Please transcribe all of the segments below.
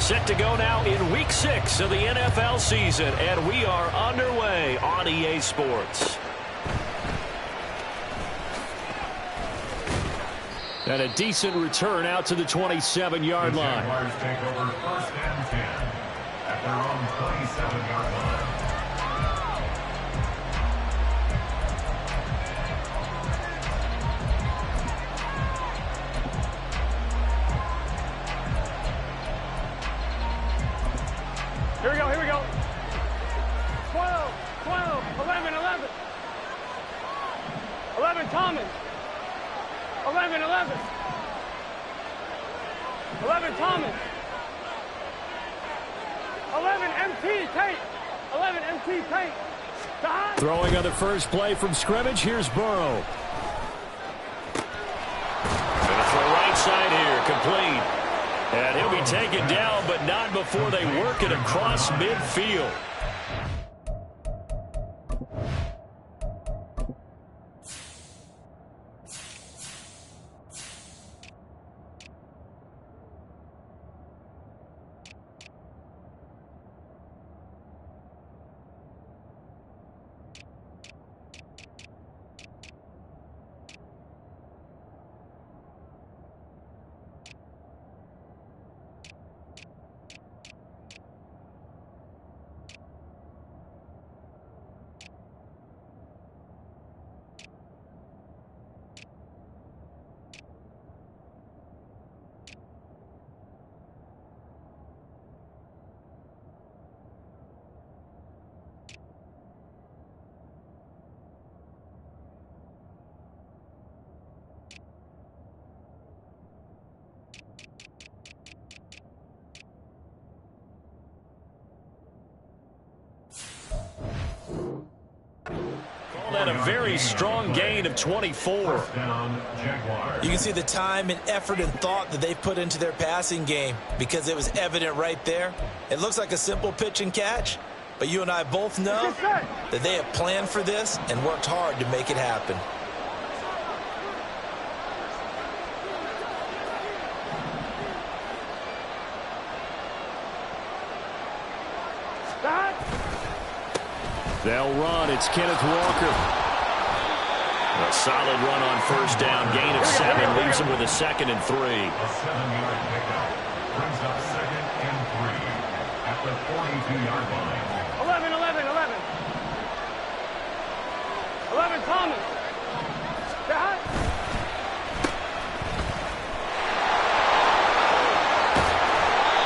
Set to go now in Week 6 of the NFL season, and we are underway on EA Sports. And a decent return out to the 27-yard line. Jaguars take over 1st and 10 at their own 27-yard line. Here we go, here we go. 12, 12, 11, 11. 11, Thomas. 11, 11. 11, Thomas. 11, MT, Tate. 11, MT, Tate. Throwing on the first play from scrimmage, here's Burrow. Gonna throw right side here, complete. And he'll be taken down, but not before they work it across midfield. At a very strong gain of 24. You can see the time and effort and thought that they put into their passing game because it was evident right there. It looks like a simple pitch and catch, but you and I both know that they have planned for this and worked hard to make it happen. They'll run. It's Kenneth Walker. A solid run on first down. Gain of 7. Leaves him with a 2nd and 3. A 7-yard pickup brings up 2nd and 3 at the 42-yard line. 11, 11, 11. 11, Thomas.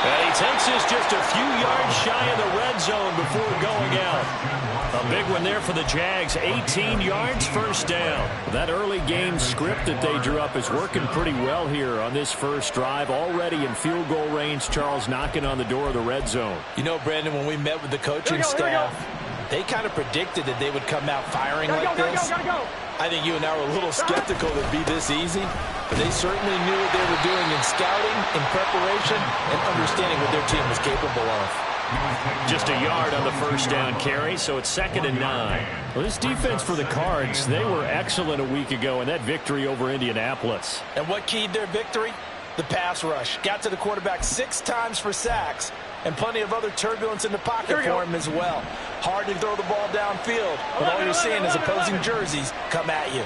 And he takes this just a few yards shy of the red zone before going out. A big one there for the Jags. 18 yards, first down. That early game script that they drew up is working pretty well here on this first drive. Already in field goal range, Charles knocking on the door of the red zone. You know, Brandon, when we met with the coaching staff, they kind of predicted that they would come out firing like this. I think you and I were a little skeptical that it'd be this easy, but they certainly knew what they were doing in scouting, in preparation, and understanding what their team was capable of. Just a yard on the first down carry, so it's 2nd and 9. Well, this defense for the Cards, they were excellent a week ago in that victory over Indianapolis. And what keyed their victory? The pass rush. Got to the quarterback 6 times for sacks, and plenty of other turbulence in the pocket for him as well. Hard to throw the ball downfield, but all you're seeing is opposing jerseys come at you.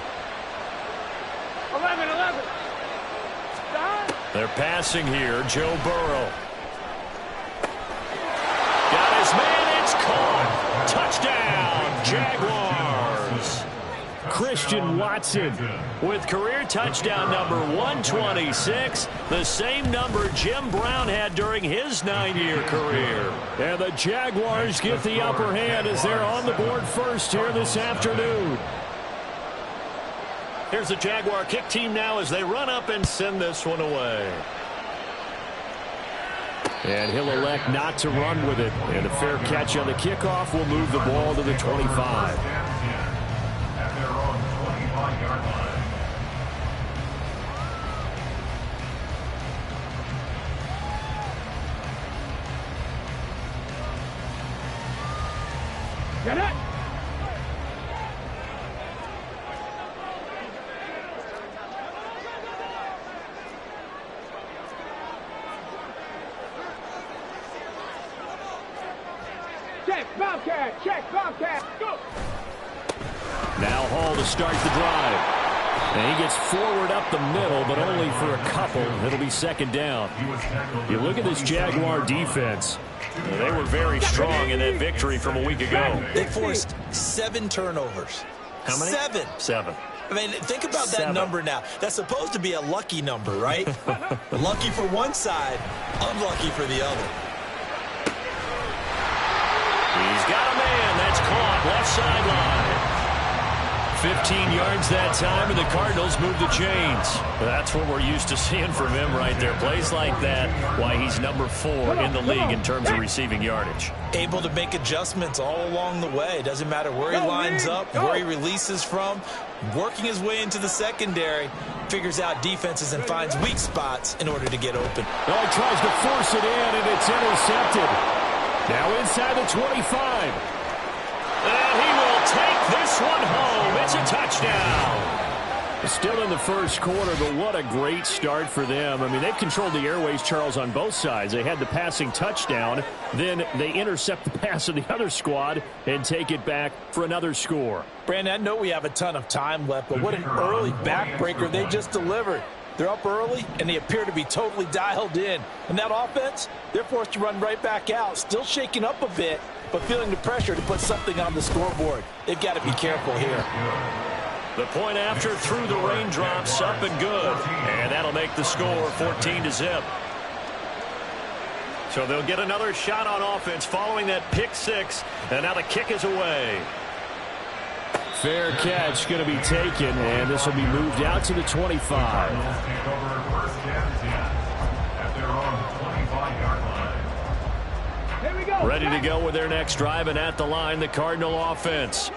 11, 11. They're passing here. Joe Burrow. Got his man. It's caught. Touchdown, Jaguars. Christian Watson with career touchdown number 126, the same number Jim Brown had during his 9-year career. And the Jaguars get the upper hand as they're on the board first here this afternoon. Here's the Jaguar kick team now as they run up and send this one away. And he'll elect not to run with it. And a fair catch on the kickoff will move the ball to the 25. At their own 25-yard line. Get it! Check, Bobcat. Check, Bobcat. Go. Now Hall to start the drive. And he gets forward up the middle, but only for a couple. It'll be second down. You look at this Jaguar defense. They were very strong in that victory from a week ago. They forced 7 turnovers. How many? 7. 7. I mean, think about that number now. That's supposed to be a lucky number, right? Lucky for one side, unlucky for the other. He's got a man. That's caught. Left sideline. 15 yards that time, and the Cardinals move the chains. That's what we're used to seeing from him right there. Plays like that, why he's number 4 in the league in terms of receiving yardage. Able to make adjustments all along the way. Doesn't matter where he lines up, where he releases from. Working his way into the secondary, figures out defenses and finds weak spots in order to get open. Oh, he tries to force it in, and it's intercepted. Now inside the 25. And he will take this one home. It's a touchdown. Still in the first quarter, but what a great start for them. I mean, they've controlled the airways, Charles, on both sides. They had the passing touchdown. Then they intercept the pass of the other squad and take it back for another score. Brandon, I know we have a ton of time left, but what an early backbreaker they just delivered. They're up early, and they appear to be totally dialed in. And that offense, they're forced to run right back out. Still shaking up a bit, but feeling the pressure to put something on the scoreboard. They've got to be careful here. The point after through the raindrops, up and good. And that'll make the score 14-0. So they'll get another shot on offense following that pick 6. And now the kick is away. Fair catch going to be taken, and this will be moved out to the 25. Ready to go with their next drive, and at the line, the Cardinal offense.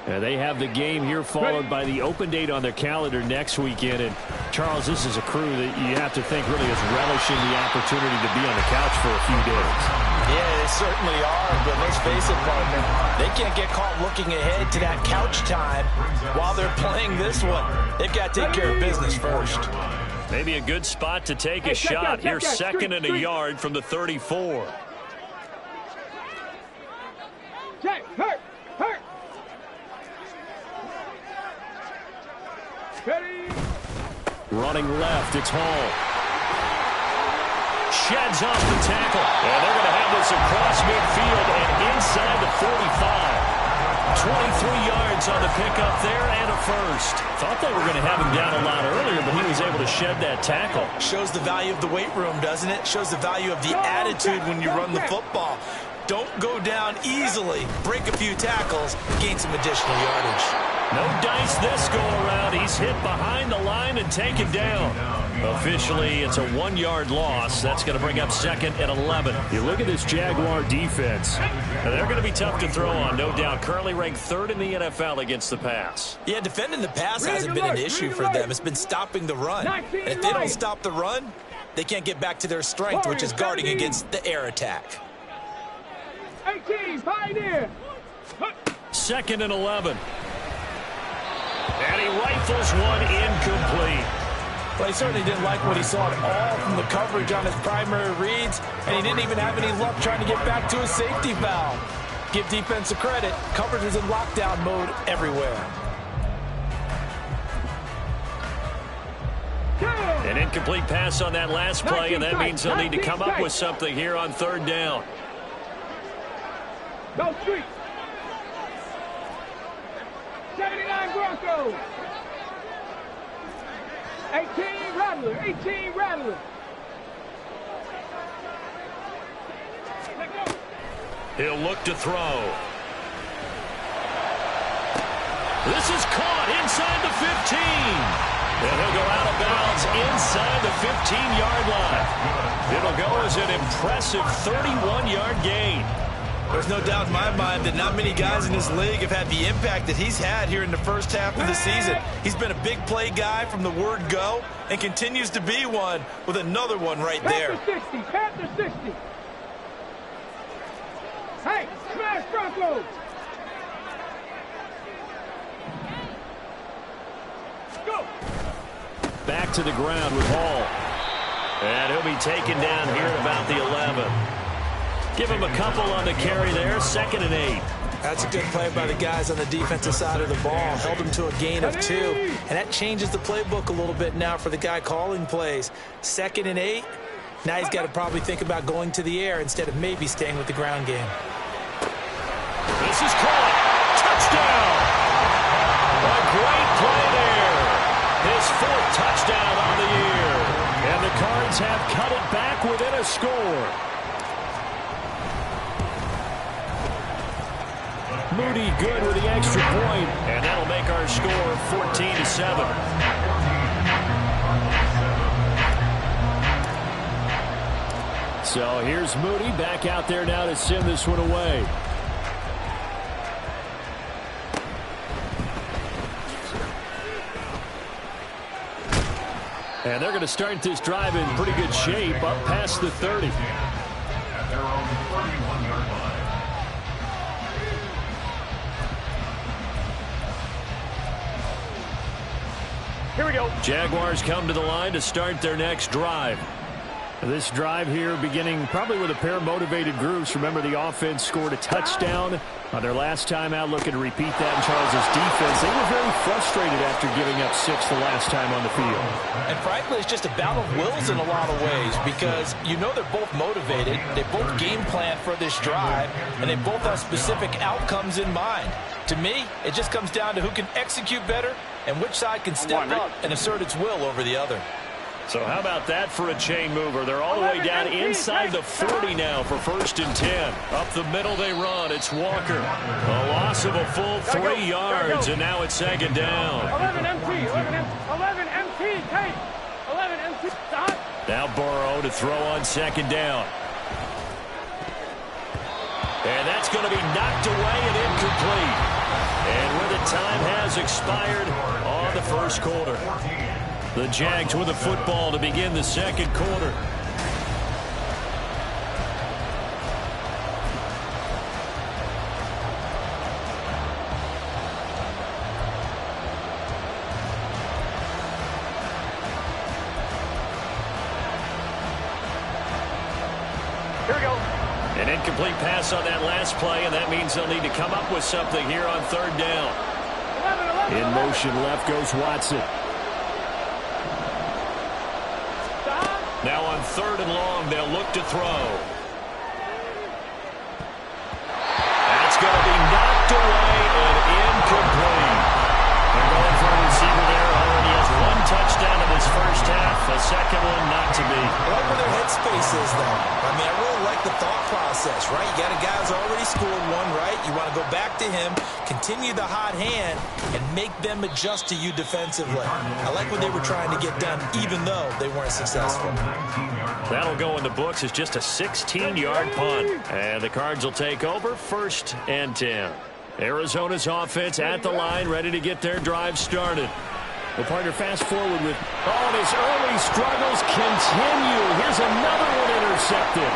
And they have the game here followed by the open date on their calendar next weekend. And, Charles, this is a crew that you have to think really is relishing the opportunity to be on the couch for a few days. Yeah, they certainly are, but let's face it, partner, they can't get caught looking ahead to that couch time while they're playing this one. They've got to take care of business first. Maybe a good spot to take a shot. Here, second and a yard from the 34. Check, hurt. Ready. Running left, it's Hall. Sheds off the tackle. And they're going to have this across midfield and inside the 45. 23 yards on the pickup there and a first. Thought they were going to have him down a lot earlier, but he was able to shed that tackle. Shows the value of the weight room, doesn't it? Shows the value of the attitude when you run the football. Don't go down easily. Break a few tackles, gain some additional yardage. No dice this go-around. He's hit behind the line and taken down. Officially, it's a 1-yard loss. That's going to bring up second and 11. You look at this Jaguar defense. And they're going to be tough to throw on, no doubt. Currently ranked 3rd in the NFL against the pass. Yeah, defending the pass hasn't been an issue for them. It's been stopping the run. And if they don't stop the run, they can't get back to their strength, which is guarding against the air attack. 18, Pioneer. Second and 11. And he rifles one incomplete. Well, he certainly didn't like what he saw at all from the coverage on his primary reads, and he didn't even have any luck trying to get back to his safety valve. Give defense a credit. Coverage was in lockdown mode everywhere. An incomplete pass on that last play, and that means they'll need to come up with something here on 3rd down. No street. 79 Broncos. 18 Rattler. 18 Rattler. He'll look to throw. This is caught inside the 15. And he'll go out of bounds inside the 15-yard line. It'll go as an impressive 31-yard gain. There's no doubt in my mind that not many guys in this league have had the impact that he's had here in the first half of the season. He's been a big play guy from the word go and continues to be one with another one right there. Panther 60, Panther 60. Hey, smash Broncos. Go. Back to the ground with Hall. And he'll be taken down here at about the 11. Give him a couple on the carry there, 2nd and 8. That's a good play by the guys on the defensive side of the ball. Held him to a gain of 2. And that changes the playbook a little bit now for the guy calling plays. 2nd and 8. Now he's got to probably think about going to the air instead of maybe staying with the ground game. This is caught. Touchdown. A great play there. His 4th touchdown on the year. And the Cards have cut it back within a score. Moody good with the extra point, and that'll make our score 14-7. So here's Moody back out there now to send this one away. And they're going to start this drive in pretty good shape, up past the 30. At their own 31-yard line. Here we go. Jaguars come to the line to start their next drive. This drive here beginning probably with a pair of motivated groups. Remember, the offense scored a touchdown on their last time out, looking to repeat that in Charles' defense. They were very frustrated after giving up 6 the last time on the field. And frankly, it's just a battle of wills in a lot of ways because you know they're both motivated. They both game plan for this drive, and they both have specific outcomes in mind. To me, it just comes down to who can execute better and which side can step up and assert its will over the other. So how about that for a chain mover? They're all the way down inside the 40 now for 1st and 10. Up the middle they run. It's Walker. A loss of a full 3 yards, and now it's 2nd down. 11 MT, 11 MT, take. 11 MT, stop. Now Burrow to throw on 2nd down. And that's going to be knocked away and incomplete. And where the time has expired on the 1st quarter. The Jags with the football to begin the 2nd quarter. Here we go. An incomplete pass on that last play, and that means they'll need to come up with something here on 3rd down. 11. In motion, left goes Watson. Now on 3rd and long, they'll look to throw. That's going to be knocked away and incomplete. They're going for a receiver there. Already has 1 touchdown in his 1st half. A 2nd one not to be. I like where their headspace is, though. I mean, I really like the thought process, right? You got a guy who's already scored 1, right? You want to go back to him, continue the hot hand, and make them adjust to you defensively. I like what they were trying to get done, even though they weren't successful. That'll go in the books as just a 16-yard punt. And the Cards will take over 1st and 10. Arizona's offense at the line, ready to get their drive started. The partner fast forward with, and his early struggles continue. Here's another one intercepted.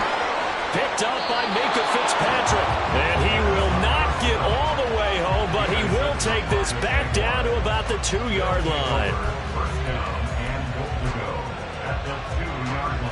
Picked up by Minka Fitzpatrick. And he will not get all the way home, but he will take this back down to about the 2-yard line. 1st down and goal to go at the 2-yard line.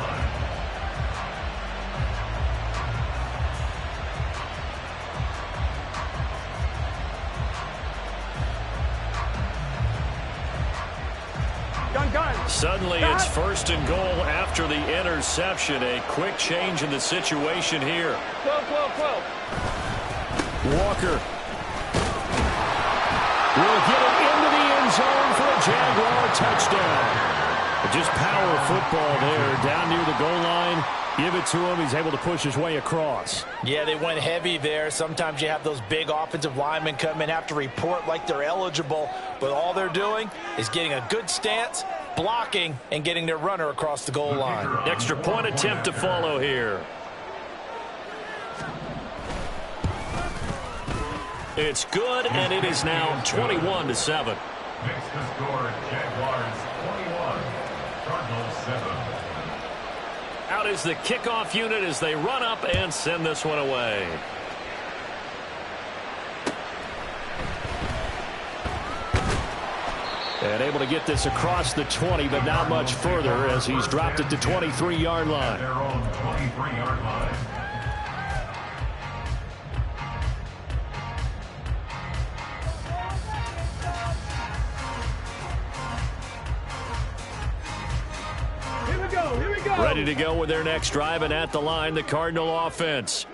Suddenly it's 1st and goal after the interception. A quick change in the situation here. 12. Walker will get it into the end zone for a Jaguar touchdown. Just power football there down near the goal line. Give it to him. He's able to push his way across. Yeah, they went heavy there. Sometimes you have those big offensive linemen come in, have to report like they're eligible, but all they're doing is getting a good stance, blocking, and getting their runner across the goal line. Extra point attempt to follow here. It's good, and it is now 21-7. Makes the score Jaguars 21, Cardinals 7. Out is the kickoff unit as they run up and send this one away. And able to get this across the 20, but not much further as he's dropped it to 23-yard line. Their own 23-yard line. Ready to go with their next drive, and at the line, the Cardinal offense.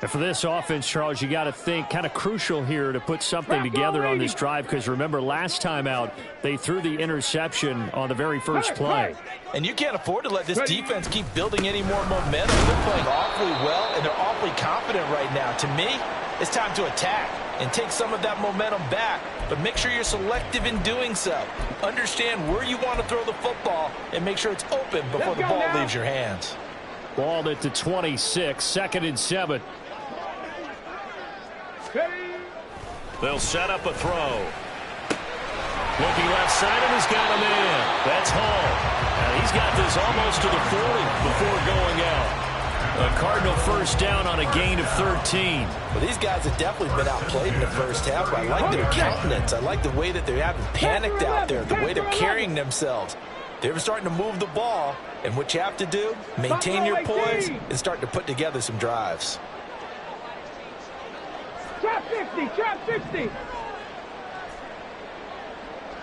And for this offense, Charles, you got to think kind of crucial here to put something together on this drive, because remember, last time out, they threw the interception on the very first play. And you can't afford to let this defense keep building any more momentum. They're playing awfully well, and they're awfully confident right now. To me, it's time to attack and take some of that momentum back, but make sure you're selective in doing so. Understand where you want to throw the football and make sure it's open before the ball leaves your hands. Ball at the 26, 2nd and 7. They'll set up a throw. Looking left side, and he's got him in. That's Hall. And he's got this almost to the 40 before going out. A Cardinal first down on a gain of 13. Well, these guys have definitely been outplayed in the first half. I like their countenance. I like the way that they haven't panicked out there, the way they're carrying themselves. They're starting to move the ball, and what you have to do, maintain your poise and start to put together some drives. Trap 60, trap 60.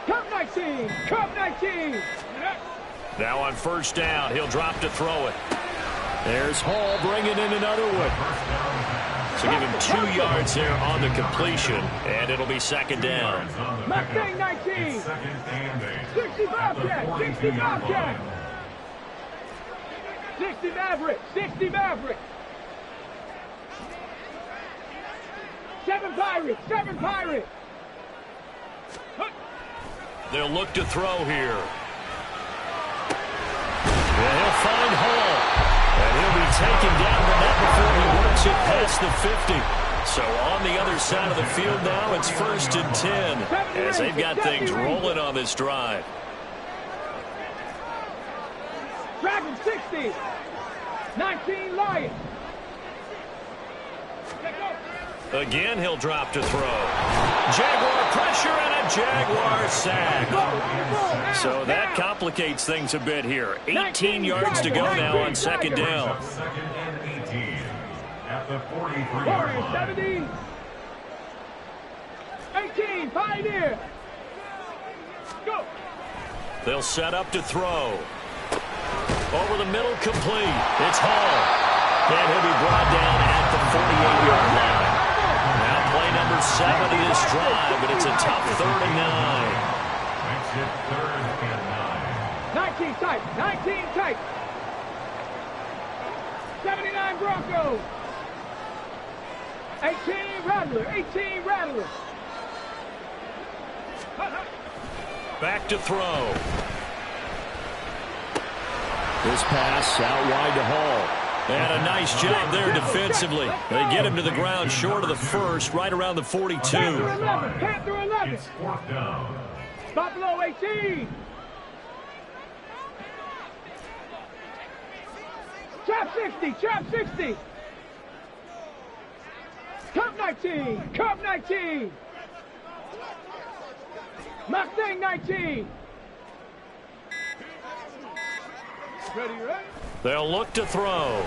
Cup 19, cup 19. Now on first down, he'll drop to throw it. There's Hall bringing in another one. So give him 2 yards there on the completion, and it'll be 2nd down. Mustang 19. 65 check, 65 check. 60 Maverick, 60 Maverick. 7 Pirates, 7 Pirates. They'll look to throw here. And he'll find Hall. And he'll be taken down, but not before he works it past the 50. So on the other side of the field now, it's 1st and 10 as they've got things rolling on this drive. Dragon 60. 19 Lions. Again, he'll drop to throw. Jaguar pressure and a Jaguar sack. So that complicates things a bit here. 18 yards to go now on 2nd down. 2nd and 18 at the 43-yard line. 70. 18, Pioneer. Go. They'll set up to throw. Over the middle, complete. It's Hall. And he'll be brought down at the 48-yard line. Now play number 7 of this drive, but it's a tough 3rd and 9. Makes it 3rd and 9. 19 tight, 19 tight. 79 Broncos. 18 Rattler, 18 Rattler. Back to throw. This pass out wide to Hall. And a nice job there defensively. They get him to the ground short of the 1st, right around the 42. Panther 11. It's 4th down. Buffalo 18. Trap 60, trap 60. Cup 19, cup 19. Mustang 19. Ready, ready? They'll look to throw.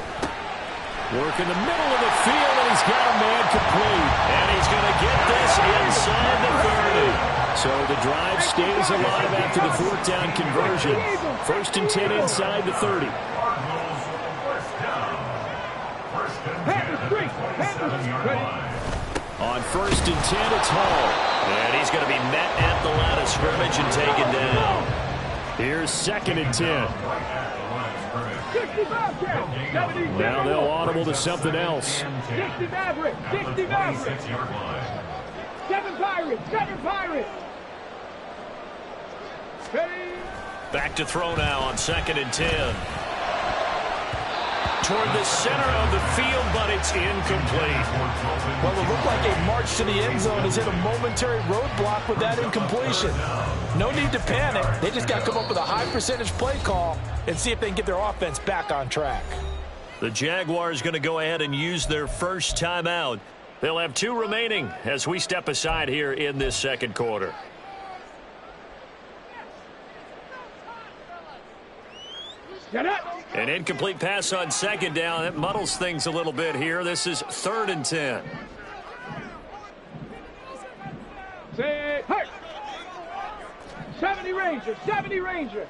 Work in the middle of the field, and he's got a man complete. And he's going to get this inside the 30. So the drive stays alive after the 4th down conversion. 1st and 10 inside the 30. On 1st and 10, it's Hall. And he's going to be met at the line of scrimmage and taken down. Here's 2nd and 10. Now they'll audible to something else. 60 Maverick, 60 Maverick. 7 Pirates, 7 Pirates. Ready? Back to throw now on 2nd and 10. Toward the center of the field, but it's incomplete. Well, it looked like a march to the end zone has hit a momentary roadblock with that incompletion. No need to panic. They just got to come up with a high percentage play call and see if they can get their offense back on track. The Jaguars going to go ahead and use their first timeout. They'll have 2 remaining as we step aside here in this 2nd quarter. An incomplete pass on 2nd down. That muddles things a little bit here. This is 3rd and 10. Say, hey! 70 Ranger, 70 Ranger.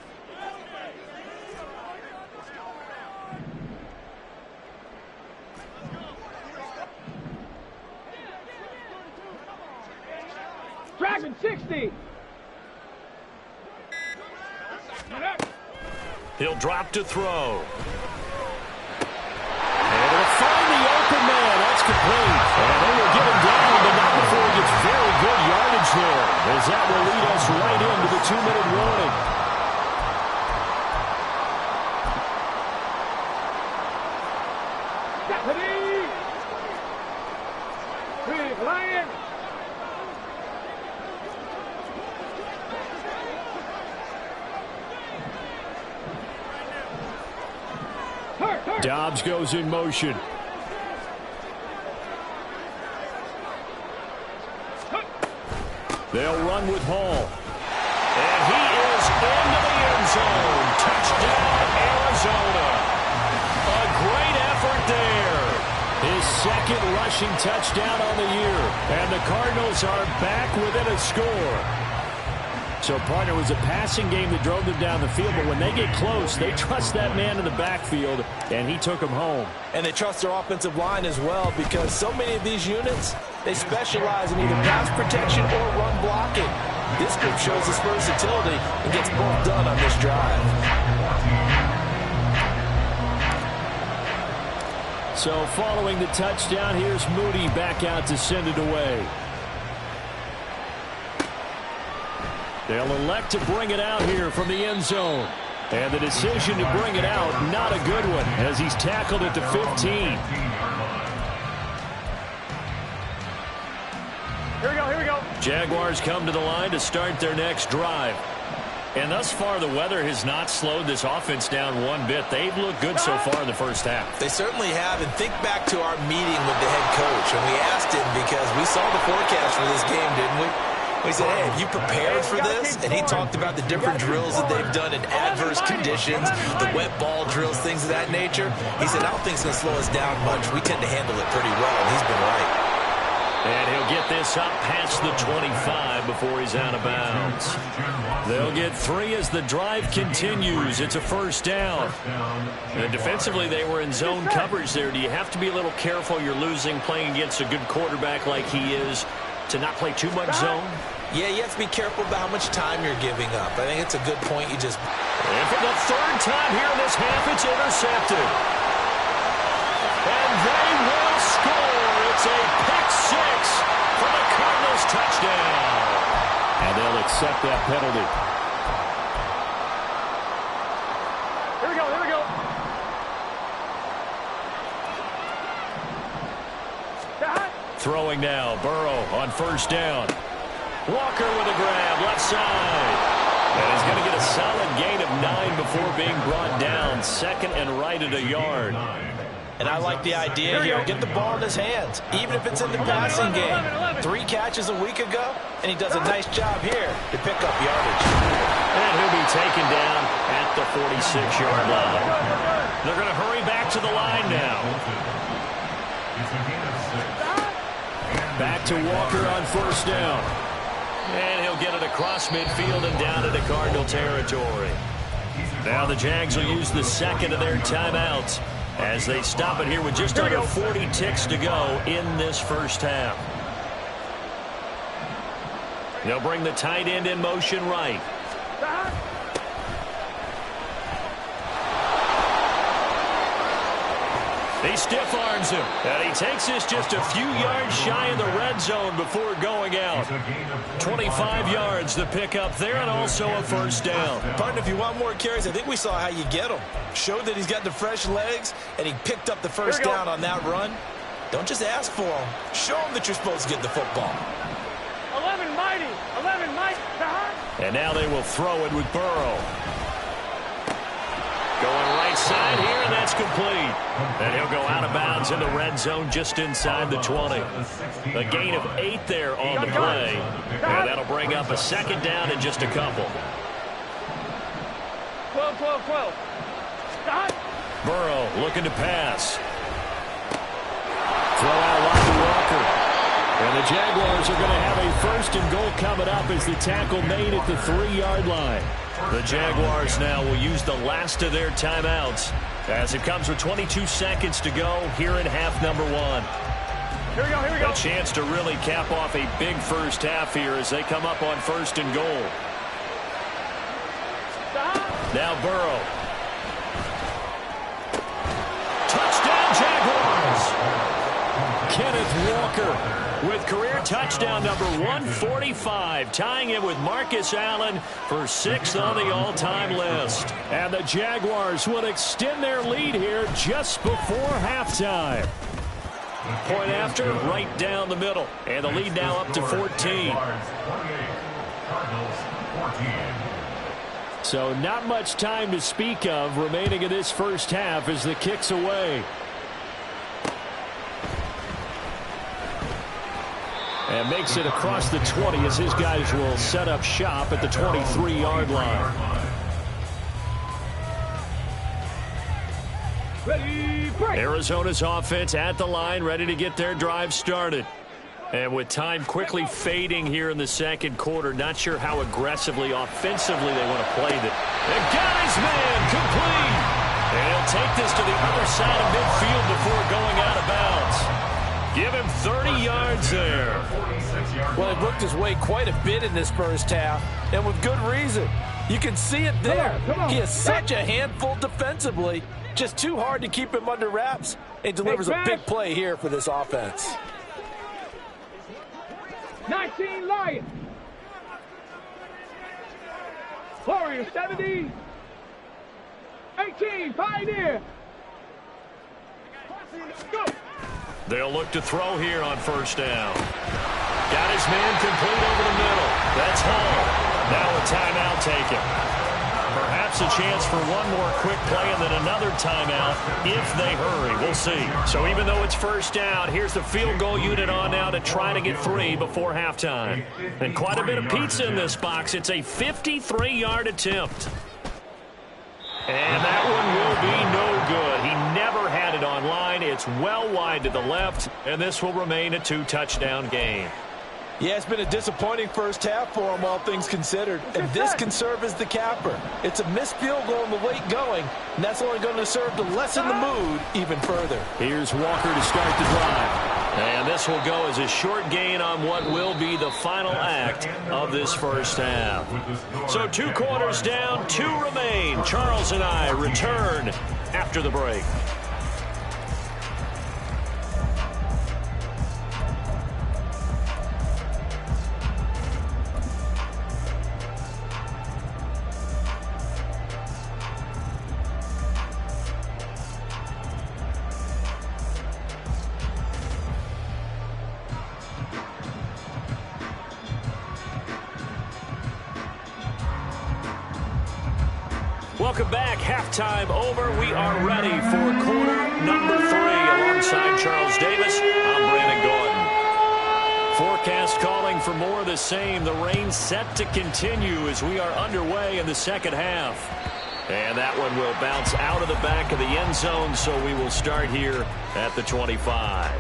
60. He'll drop to throw. And he'll find the open man. That's complete. And they will get him down, but not before he gets very good yardage there, as that will lead us right into the 2-minute warning. Dobbs goes in motion. They'll run with Hall. And he is into the end zone. Touchdown, Arizona. A great effort there. His second rushing touchdown on the year. And the Cardinals are back within a score. So, partner, it was a passing game that drove them down the field, but when they get close, they trust that man in the backfield, and he took them home. And they trust their offensive line as well, because so many of these units, they specialize in either pass protection or run blocking. This group shows its versatility and gets both done on this drive. So, following the touchdown, here's Moody back out to send it away. They'll elect to bring it out here from the end zone. And the decision to bring it out, not a good one, as he's tackled at the 15. Here we go, here we go. Jaguars come to the line to start their next drive. And thus far, the weather has not slowed this offense down one bit. They've looked good so far in the first half. They certainly have. And think back to our meeting with the head coach. And we asked him, because we saw the forecast for this game, didn't we? We said, hey, have you prepared for this? And he talked about the different drills that they've done in adverse conditions, the wet ball drills, things of that nature. He said, I don't think it's going to slow us down much. We tend to handle it pretty well, and he's been right. And he'll get this up past the 25 before he's out of bounds. They'll get 3 as the drive continues. It's a first down. And defensively, they were in zone coverage there. Do you have to be a little careful? You're losing playing against a good quarterback like he is, to not play too much zone? Yeah, you have to be careful about how much time you're giving up. I think it's a good point. You just... And for the third time here in this half, it's intercepted. And they will score. It's a pick 6 for the Cardinals touchdown. And they'll accept that penalty. Here we go, here we go. Throwing now, Burrow on first down. Walker with a grab, left side. And he's going to get a solid gain of 9 before being brought down. Second and right at a yard. And I like the idea here. Get the ball in his hands, even if it's in the passing game. 3 catches a week ago, and he does a nice job here to pick up yardage. And he'll be taken down at the 46-yard line. They're going to hurry back to the line now. Back to Walker on first down. And he'll get it across midfield and down into Cardinal territory. Now the Jags will use the second of their timeouts as they stop it here with just under 40 ticks to go in this first half. They'll bring the tight end in motion right. He stiff arms him, and he takes this just a few yards shy of the red zone before going out. 25 yards the pickup there, and also a first down. Partner, if you want more carries, I think we saw how you get them. Showed that he's got the fresh legs, and he picked up the first down on that run. Don't just ask for them. Show them that you're supposed to get the football. 11 mighty. And now they will throw it with Burrow. Going right side here, and that's complete. And he'll go out of bounds in the red zone just inside the 20. A gain of 8 there on the play. And that'll bring up a second down in just a couple. 12. Burrow looking to pass. Throw out wide to Walker. And the Jaguars are going to have a first and goal coming up as the tackle made at the 3-yard line. The Jaguars now will use the last of their timeouts as it comes with 22 seconds to go here in half number 1. Here we go, here we go. A chance to really cap off a big first half here as they come up on 1st and goal. Now Burrow. Touchdown Jaguars. Kenneth Walker with career touchdown number 145, tying it with Marcus Allen for 6th on the all-time list. And the Jaguars will extend their lead here just before halftime. Point after, right down the middle. And the lead now up to 14. So not much time to speak of remaining in this first half as the kick's away. And makes it across the 20 as his guys will set up shop at the 23-yard line. Ready, break. Arizona's offense at the line, ready to get their drive started. And with time quickly fading here in the second quarter, not sure how aggressively, offensively they want to play this. And got his man complete. And he'll take this to the other side of midfield before going out of bounds. Give him 30 yards there. Well, he worked his way quite a bit in this first half, and with good reason. You can see it there. Come on. He is such a handful defensively. Just too hard to keep him under wraps. And delivers a big play here for this offense. 19 Lions. Warriors 70. 18 Pioneer. Go. They'll look to throw here on 1st down. Got his man complete over the middle. That's Hall. Now a timeout taken. Perhaps a chance for one more quick play and then another timeout if they hurry. We'll see. So even though it's 1st down, here's the field goal unit on now to try to get 3 before halftime. And quite a bit of pizza in this box. It's a 53-yard attempt. And that one will be no good. He never had it on line. It's well wide to the left, and this will remain a 2-touchdown game. Yeah, it's been a disappointing first half for him, all things considered. And this can serve as the capper. It's a missed field goal in the late going, and that's only going to serve to lessen the mood even further. Here's Walker to start the drive. And this will go as a short gain on what will be the final act of this first half. So 2 quarters down, 2 remain. Charles and I return after the break. Welcome back. Halftime over. We are ready for quarter number 3. Alongside Charles Davis, I'm Brandon Gordon. Forecast calling for more of the same. The rain set to continue as we are underway in the second half. And that one will bounce out of the back of the end zone, so we will start here at the 25.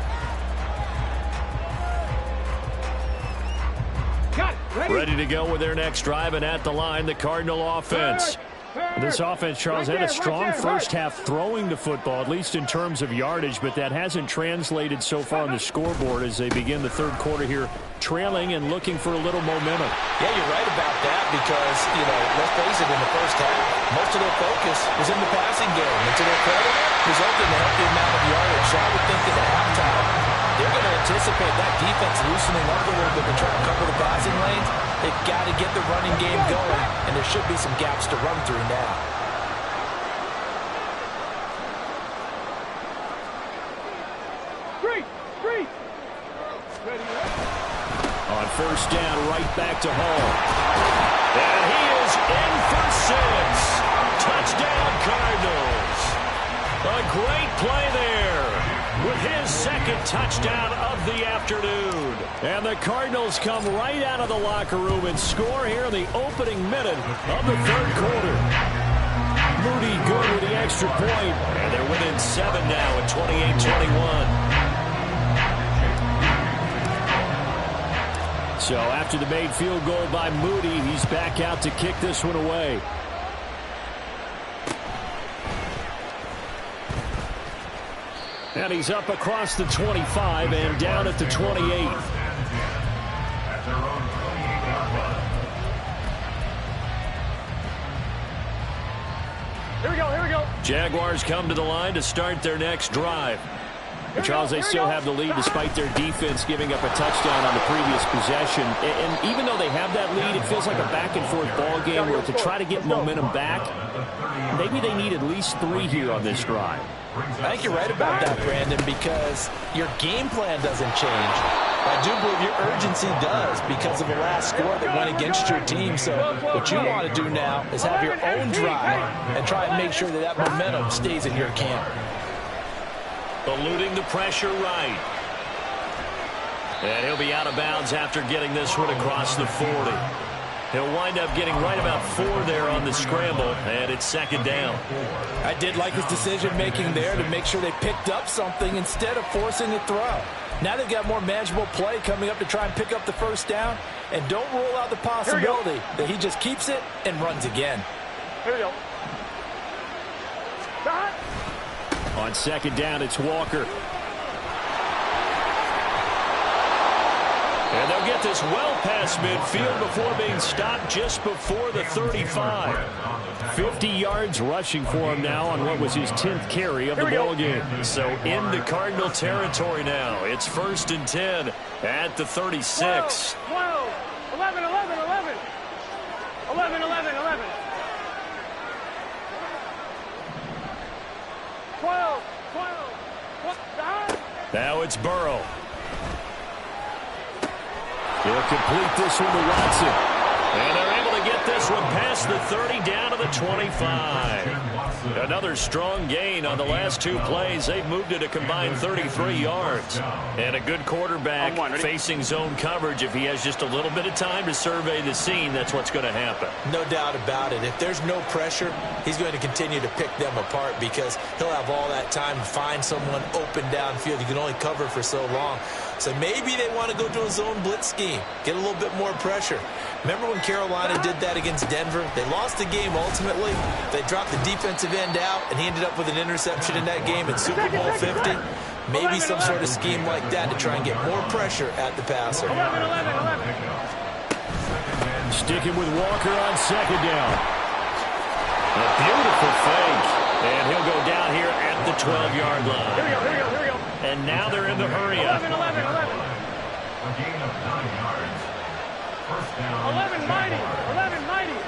Ready to go with their next drive, and at the line, the Cardinal offense. This offense, Charles, had a strong first half throwing the football, at least in terms of yardage, but that hasn't translated so far on the scoreboard as they begin the third quarter here, trailing and looking for a little momentum. Yeah, you're right about that because, let's face it, in the first half, most of their focus was in the passing game. And to their credit, resulted in a healthy amount of yardage. So I would think that at halftime, they're going to anticipate that defense loosening up a little bit to try to cover the passing lanes. They've got to get the running game going, and there should be some gaps to run through now. On 1st down, right back to Hall. And he is in for 6. Touchdown, Cardinals. A great play there with his 2nd touchdown of the afternoon. And the Cardinals come right out of the locker room and score here in the opening minute of the third quarter. Moody good with the extra point, and they're within 7 now at 28-21. So after the made field goal by Moody, he's back out to kick this one away. And he's up across the 25 and down at the 28. At their own 28-yard line. Here we go, here we go. Jaguars come to the line to start their next drive. But Charles, they still have the lead despite their defense giving up a touchdown on the previous possession. And even though they have that lead, it feels like a back-and-forth ball game where to try to get momentum back, maybe they need at least 3 here on this drive. I think you're right about that, Brandon, because your game plan doesn't change. I do believe your urgency does because of the last score that went against your team. So what you want to do now is have your own drive and try and make sure that that momentum stays in your camp. Eluding the pressure right. And he'll be out of bounds after getting this one across the 40. He'll wind up getting right about 4 there on the scramble, and it's second down. I did like his decision-making there to make sure they picked up something instead of forcing a throw. Now they've got more manageable play coming up to try and pick up the first down, and don't rule out the possibility that he just keeps it and runs again. Here we go. Stop. On second down, it's Walker. And they'll get this well past midfield before being stopped just before the 35. 50 yards rushing for him now on what was his 10th carry of the ball game. So into Cardinal territory now. It's 1st and 10 at the 36. 12, 11, 11, 11. 11, 11, 11. 12, 12. Now it's Burrow. He'll complete this one to Watson. And they're able to get this one past the 30 down to the 25. Another strong gain on the last 2 plays. They've moved it a combined 33 yards. And a good quarterback facing zone coverage. If he has just a little bit of time to survey the scene, that's what's going to happen. No doubt about it. If there's no pressure, he's going to continue to pick them apart because he'll have all that time to find someone open downfield. You can only cover for so long. So maybe they want to go to a zone blitz scheme, get a little bit more pressure. Remember when Carolina did that against Denver? They lost the game ultimately. They dropped the defensive end out, and he ended up with an interception in that game in Super Bowl 50. Maybe some sort of scheme like that to try and get more pressure at the passer. 11, 11, 11. Sticking with Walker on second down. A beautiful fake. And he'll go down here at the 12-yard line. Here we go, here we go, here we go. And now they're in the hurry up. 11, 11, 11. A gain of 9 yards. First down. 11 mighty, 11 mighty.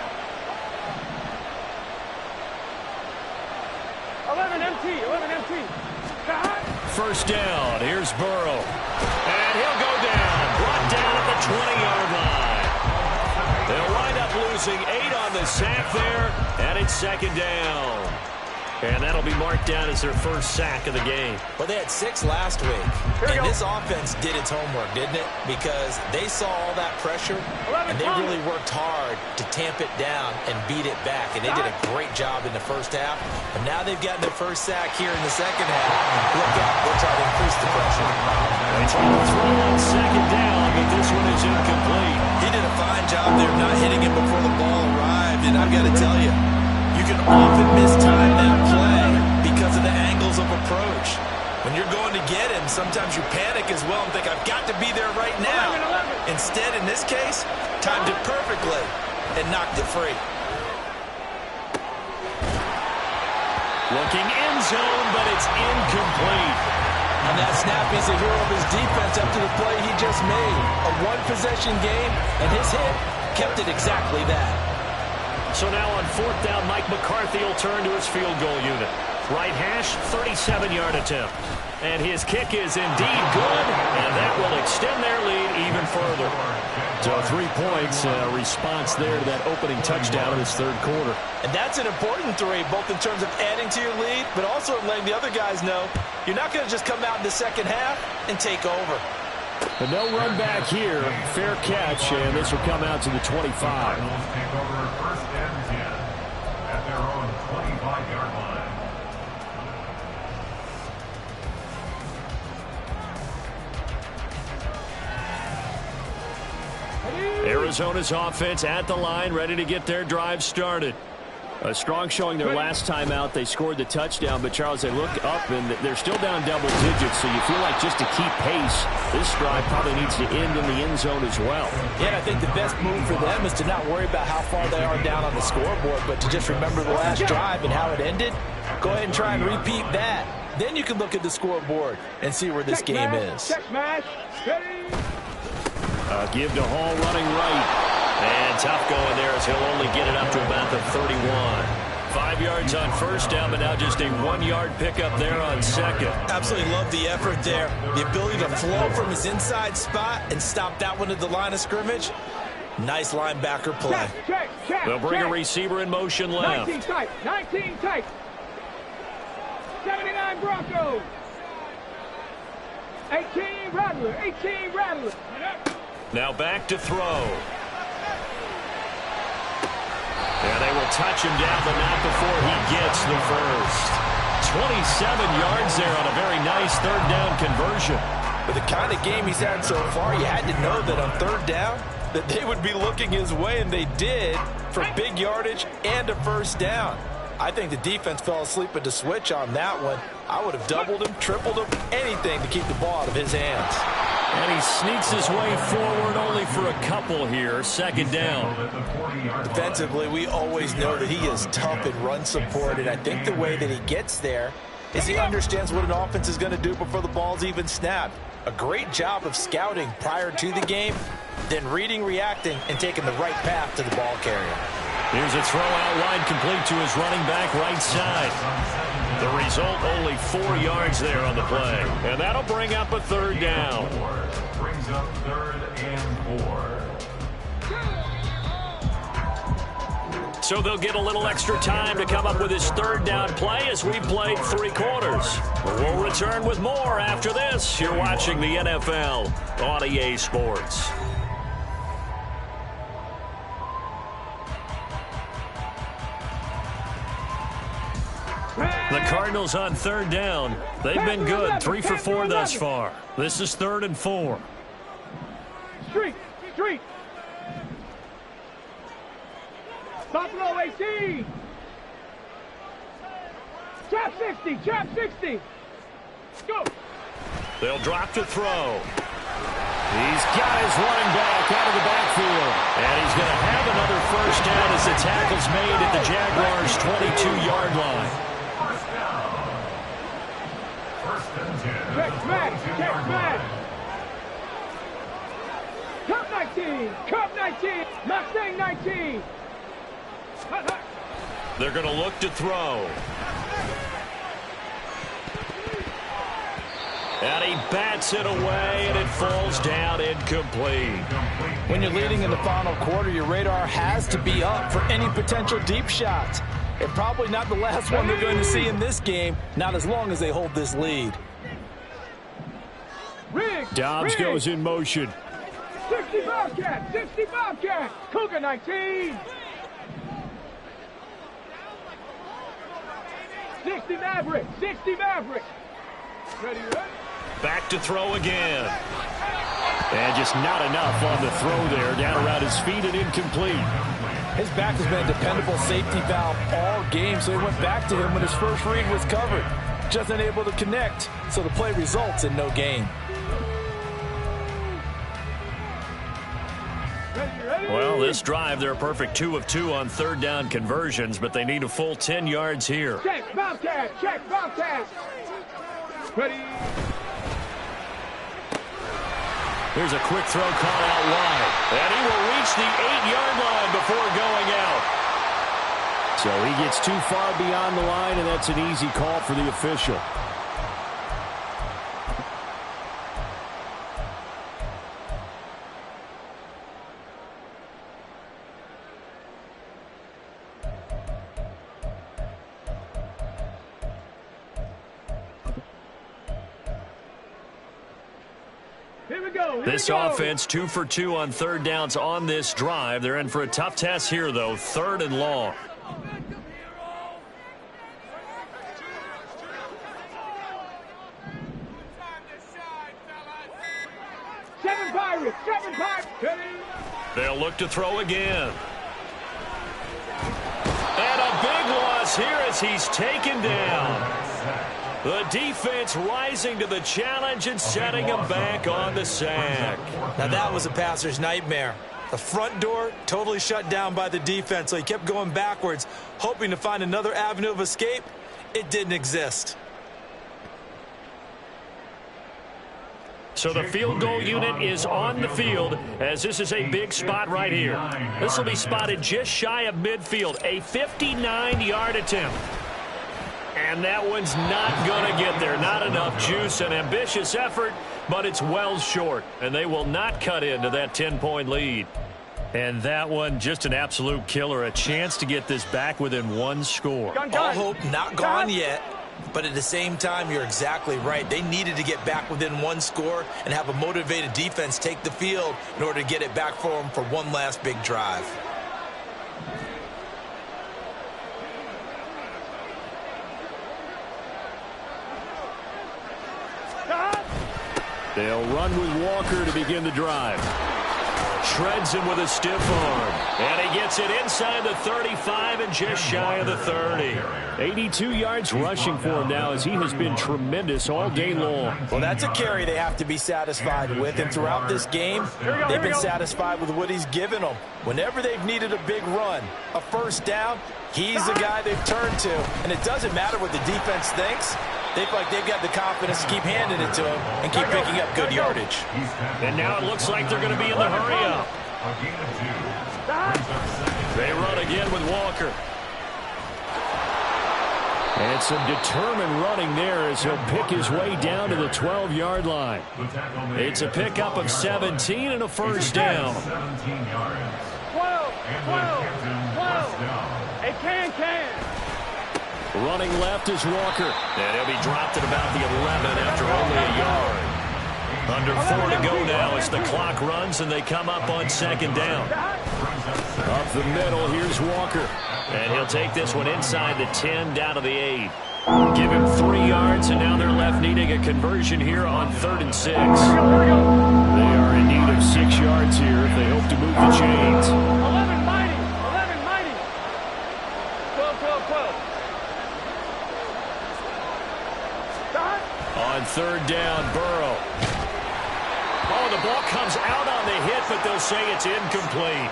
11 MT, 11 MT. First down, here's Burrow. And he'll go down, brought down at the 20-yard line. They'll wind up losing 8 on the sack there, and it's second down. And that'll be marked down as their first sack of the game. Well, they had 6 last week. And this offense did its homework, didn't it? Because they saw all that pressure, and they really worked hard to tamp it down and beat it back. And they did a great job in the first half. And now they've gotten their first sack here in the second half. Look out. They'll try to increase the pressure. They try to throw on second down, but this one is incomplete. He did a fine job there not hitting it before the ball arrived. And I've got to tell you, you can often mistime that play because of the angles of approach. When you're going to get him, sometimes you panic as well and think, I've got to be there right now. 11. Instead, in this case, timed it perfectly and knocked it free. Looking end zone, but it's incomplete. On that snap, he's a hero of his defense after the play he just made. A one-possession game, and his hit kept it exactly that. So now on 4th down, Mike McCarthy will turn to his field goal unit. Right hash, 37-yard attempt. And his kick is indeed good, and that will extend their lead even further. So 3 points, a response there to that opening touchdown in this third quarter. And that's an important 3, both in terms of adding to your lead, but also letting the other guys know you're not going to just come out in the second half and take over. But no run back here. Fair catch, and this will come out to the 25. Cardinals take over 1st and 10 at their own 25-yard line. Arizona's offense at the line, ready to get their drive started. A strong showing their last time out. They scored the touchdown, but, Charles, they look up, and they're still down double digits, so you feel like just to keep pace, this drive probably needs to end in the end zone as well. Yeah, and I think the best move for them is to not worry about how far they are down on the scoreboard, but to just remember the last drive and how it ended. Go ahead and try and repeat that. Then you can look at the scoreboard and see where this game is. Give to Hall running right. And tough going there as he'll only get it up to about the 31. 5 yards on first down, but now just a 1-yard pickup there on second. Absolutely love the effort there. The ability to flow from his inside spot and stop that one at the line of scrimmage. Nice linebacker play. They'll bring a receiver in motion left. 19 tight, 19 tight. 79 Broncos. 18 Rattler, 18 Rattler. Now back to throw. And they will touch him down, but not before he gets the first. 27 yards there on a very nice third down conversion. With the kind of game he's had so far, you had to know that on third down, that they would be looking his way, and they did, for big yardage and a first down. I think the defense fell asleep at the switch on that one. I would have doubled him, tripled him, anything to keep the ball out of his hands. And he sneaks his way forward only for a couple here. Second down. Defensively, we always know that he is tough in run support, and I think the way that he gets there is he understands what an offense is going to do before the ball's even snapped. A great job of scouting prior to the game, then reading, reacting, and taking the right path to the ball carrier. Here's a throw out line complete to his running back right side. The result, only 4 yards there on the play. And that'll bring up a third down. Brings up 3rd and 4. So they'll get a little extra time to come up with his third down play as we've played 3 quarters. We'll return with more after this. You're watching the NFL on EA Sports. The Cardinals on third down. They've been good, 3 for 4 thus far. This is 3rd and 4. Street. Buffalo 18. Trap 60. Go. They'll drop to throw. He's got his running back out of the backfield. And he's going to have another first down as the tackle's made at the Jaguars' 22-yard line. Check man. Cup 19. Mustang 19. They're going to look to throw. And he bats it away, and it falls down incomplete. When you're leading in the final quarter, your radar has to be up for any potential deep shots. And probably not the last one they're going to see in this game, not as long as they hold this lead. Dobbs goes in motion. 60 Bobcat. Cougar 19. 60 Maverick. Ready. Back to throw again. And just not enough on the throw there. Down around his feet and incomplete. His back has been a dependable safety valve all game, so he went back to him when his first read was covered. Just unable to connect, so the play results in no gain. Well, this drive, they're a perfect 2 of 2 on third down conversions, but they need a full 10 yards here. Check Bobcat. Ready. Here's a quick throw caught out wide. And he will reach the 8-yard line before going out. So he gets too far beyond the line, and that's an easy call for the official. This offense 2 for 2 on third downs on this drive. They're in for a tough test here, though. 3rd and long. Seven Pirates. They'll look to throw again. And a big falls here as he's taken down. The defense rising to the challenge and setting him back on the sack. Now that was a passer's nightmare. The front door totally shut down by the defense, so he kept going backwards, hoping to find another avenue of escape. It didn't exist. So the field goal unit is on the field as this is a big spot right here. This will be spotted just shy of midfield, a 59-yard attempt. And that one's not going to get there. Not enough juice. An ambitious effort, but it's well short. And they will not cut into that 10-point lead. And that one, just an absolute killer. A chance to get this back within one score. All hope not gone yet. But at the same time, you're exactly right. They needed to get back within one score and have a motivated defense take the field in order to get it back for them for one last big drive. They'll run with Walker to begin the drive. Shreds him with a stiff arm. And he gets it inside the 35 and just shy of the 30. 82 yards rushing for him now as he has been tremendous all day long. Well, that's a carry they have to be satisfied with. And throughout this game, they've been satisfied with what he's given them. Whenever they've needed a big run, a first down, he's the guy they've turned to. And it doesn't matter what the defense thinks. They feel like they've got the confidence to keep handing it to him and keep picking up good yardage. And now it looks like they're going to be in the hurry-up. They run again with Walker. And some determined running there as he'll pick his way down to the 12-yard line. It's a pickup of 17 and a first down. 12. A can. Running left is Walker. And he'll be dropped at about the 11 after only a yard. Under 4 to go now as the clock runs and they come up on second down. Up the middle, here's Walker. And he'll take this one inside the 10 down to the 8. Give him 3 yards, and now they're left needing a conversion here on 3rd and 6. They are in need of 6 yards here if they hope to move the chains. 11 mighty. 12. On 3rd down, Burrow. Oh, the ball comes out on the hit, but they'll say it's incomplete.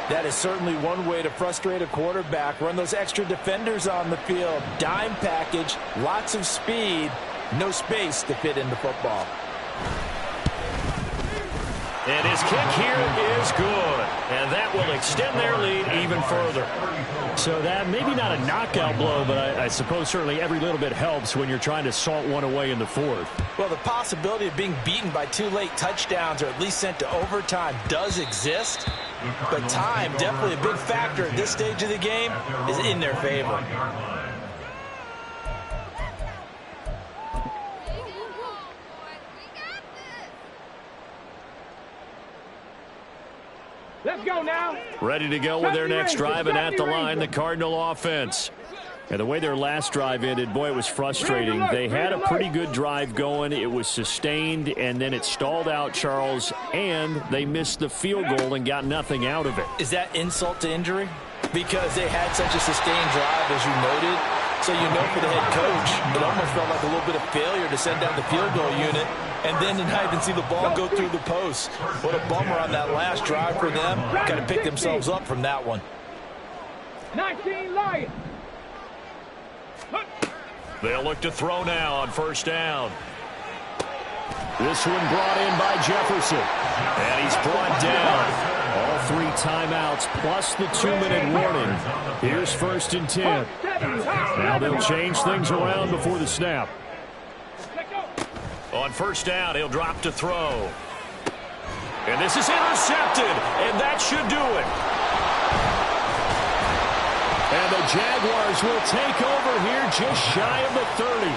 That is certainly one way to frustrate a quarterback. Run those extra defenders on the field. Dime package, lots of speed, no space to fit into football. And his kick here is good. And that will extend their lead even further. So that maybe not a knockout blow, but I suppose certainly every little bit helps when you're trying to salt one away in the 4th. Well, the possibility of being beaten by 2 late touchdowns or at least sent to overtime does exist. But time, definitely a big factor at this stage of the game, is in their favor. Let's go now. Ready to go with their next drive, and at the line, the Cardinal offense. And the way their last drive ended, boy, it was frustrating. They had a pretty good drive going. It was sustained, and then it stalled out, Charles, and they missed the field goal and got nothing out of it. Is that insult to injury? Because they had such a sustained drive, as you noted. So you know for the head coach, it almost felt like a little bit of failure to send down the field goal unit and then to not even see the ball go through the post. What a bummer on that last drive for them. Got to pick themselves up from that one. 19 Lions. They'll look to throw now on 1st down. This one brought in by Jefferson. And he's brought down. All 3 timeouts plus the 2-minute warning. Here's 1st and 10. Now they'll change things around before the snap. On 1st down, he'll drop to throw. And this is intercepted, and that should do it. And the Jaguars will take over here just shy of the 30.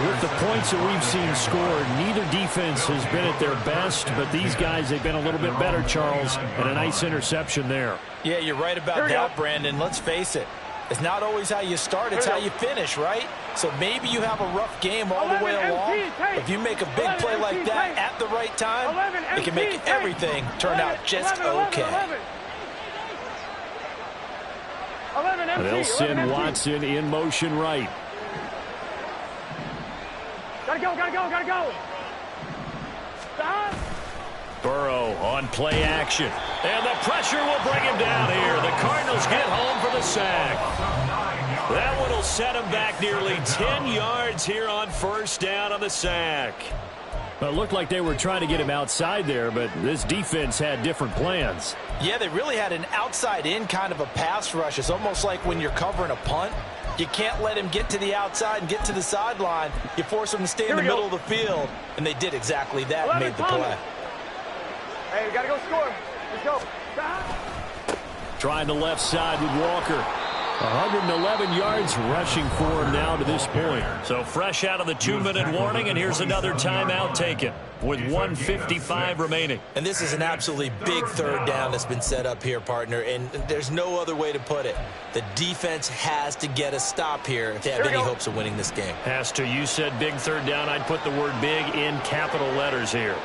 With the points that we've seen scored, neither defense has been at their best, but these guys, they've been a little bit better, Charles, and a nice interception there. Yeah, you're right about that, Brandon. Let's face it. It's not always how you start, it's how you finish, right? So maybe you have a rough game all the way along. If you make a big play like that at the right time, it can make everything turn out just okay. They'll send Watson in motion right. Gotta go. Stop. Burrow on play action. And the pressure will bring him down here. The Cardinals get home for the sack. That one will set him back nearly 10 yards here on first down on the sack. Well, it looked like they were trying to get him outside there, but this defense had different plans. Yeah, they really had an outside-in kind of a pass rush. It's almost like when you're covering a punt. You can't let him get to the outside and get to the sideline. You force him to stay in the middle of the field, and they did exactly that and made the play. Hey, we got to go score. Let's go. Trying the left side with Walker. 111 yards rushing for him now to this point. So fresh out of the 2-minute warning, and here's another timeout taken with 1:55 remaining. And this is an absolutely big third down that's been set up here, partner, and there's no other way to put it. The defense has to get a stop here if they have any hopes of winning this game. Has to. You said big third down. I'd put the word big in capital letters here.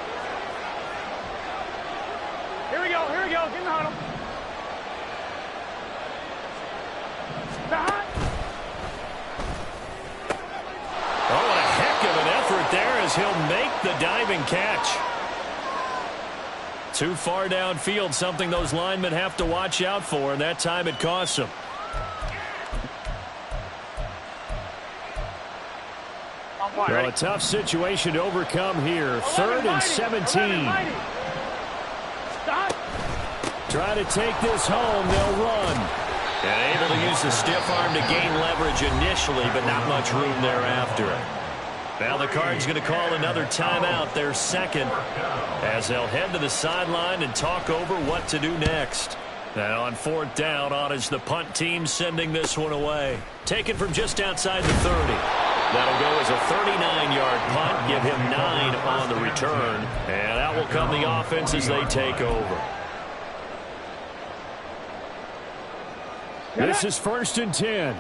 Here we go. Get in the huddle. Oh, what a heck of an effort there as he'll make the diving catch. Too far downfield, something those linemen have to watch out for, and that time it costs them. Well, a tough situation to overcome here. 3rd and 17. Try to take this home. They'll run. And able to use the stiff arm to gain leverage initially, but not much room thereafter. Now the Cards going to call another timeout, their second, as they'll head to the sideline and talk over what to do next. Now on 4th down, on is the punt team sending this one away. Taken from just outside the 30. That'll go as a 39-yard punt, give him 9 on the return. And out will come the offense as they take over. This is 1st and 10.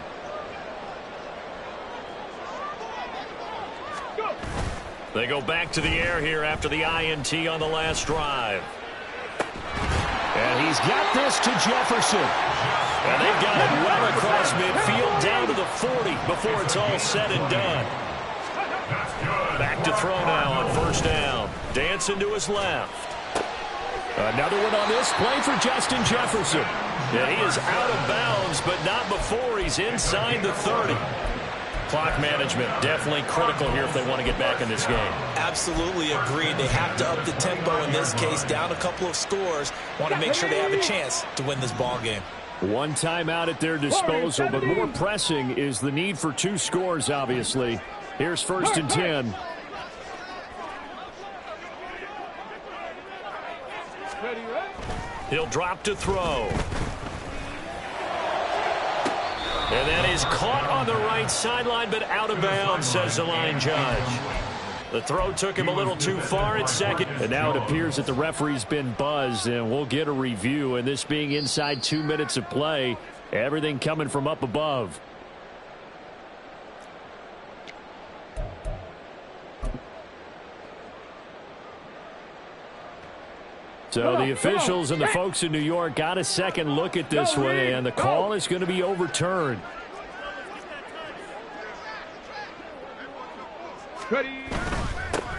They go back to the air here after the INT on the last drive. And he's got this to Jefferson. And they've got it well across midfield down to the 40 before it's all said and done. Back to throw now on 1st down. Dancing to his left. Another one on this play for Justin Jefferson. And he is out of bounds, but not before he's inside the 30. Clock management definitely critical here if they want to get back in this game. Absolutely agreed. They have to up the tempo in this case, down a couple of scores. Want to make sure they have a chance to win this ball game. One timeout at their disposal, but more pressing is the need for 2 scores, obviously. Here's 1st and 10. He'll drop to throw. And that is caught on the right sideline, but out of bounds, says the line judge. The throw took him a little too far at second. And now it appears that the referee's been buzzed, and we'll get a review. And this being inside 2 minutes of play, everything coming from up above. So the officials and the folks in New York got a second look at this one, and the call is going to be overturned.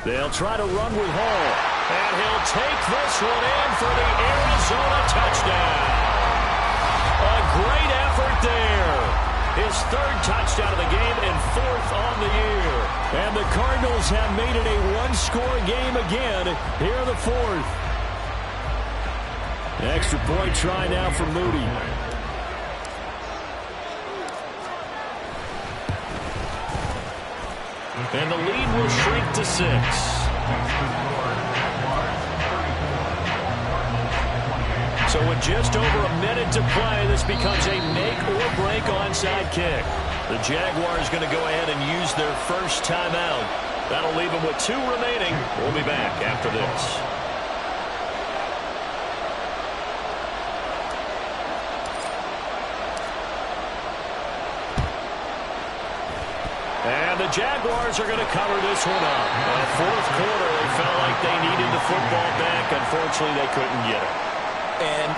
They'll try to run with Hall. And he'll take this one in for the Arizona touchdown. A great effort there. His 3rd touchdown of the game and 4th on the year. And the Cardinals have made it a 1-score game again here in the 4th. Extra point try now for Moody. And the lead will shrink to 6. So with just over a minute to play, this becomes a make-or-break onside kick. The Jaguars going to go ahead and use their first timeout. That'll leave them with 2 remaining. We'll be back after this. And the Jaguars are going to cover this one up. In the 4th quarter, they felt like they needed the football back. Unfortunately, they couldn't get it. And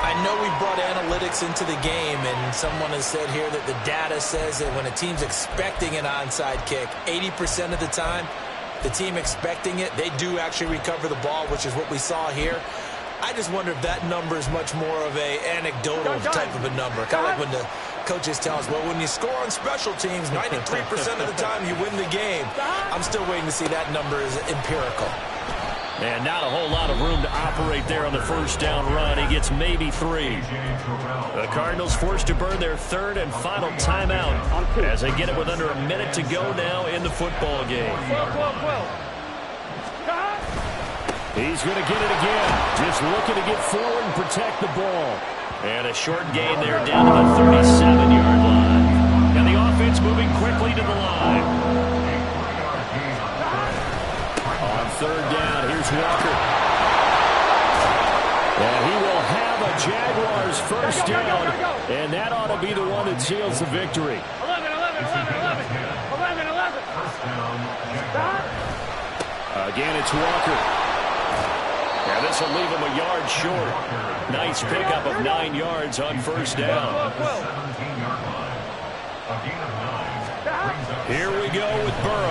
I I know we brought analytics into the game, and someone has said here that the data says that when a team's expecting an onside kick, 80% of the time, the team expecting it, they do actually recover the ball, which is what we saw here. I just wonder if that number is much more of a anecdotal type of a number. Kind of like when the coaches tell us, well, when you score on special teams, 93% of the time you win the game. I'm still waiting to see that number is empirical. And not a whole lot of room to operate there on the first down run. He gets maybe 3. The Cardinals forced to burn their third and final timeout as they get it with under a minute to go now in the football game. He's going to get it again. Just looking to get forward and protect the ball. And a short gain there down to the 37-yard line. And the offense moving quickly to the line. On third down, here's Walker. And he will have a Jaguars first down. And that ought to be the one that seals the victory. 11. Again, it's Walker. Yeah, this will leave him a yard short. Nice pickup of 9 yards on first down. Here we go with Burrow.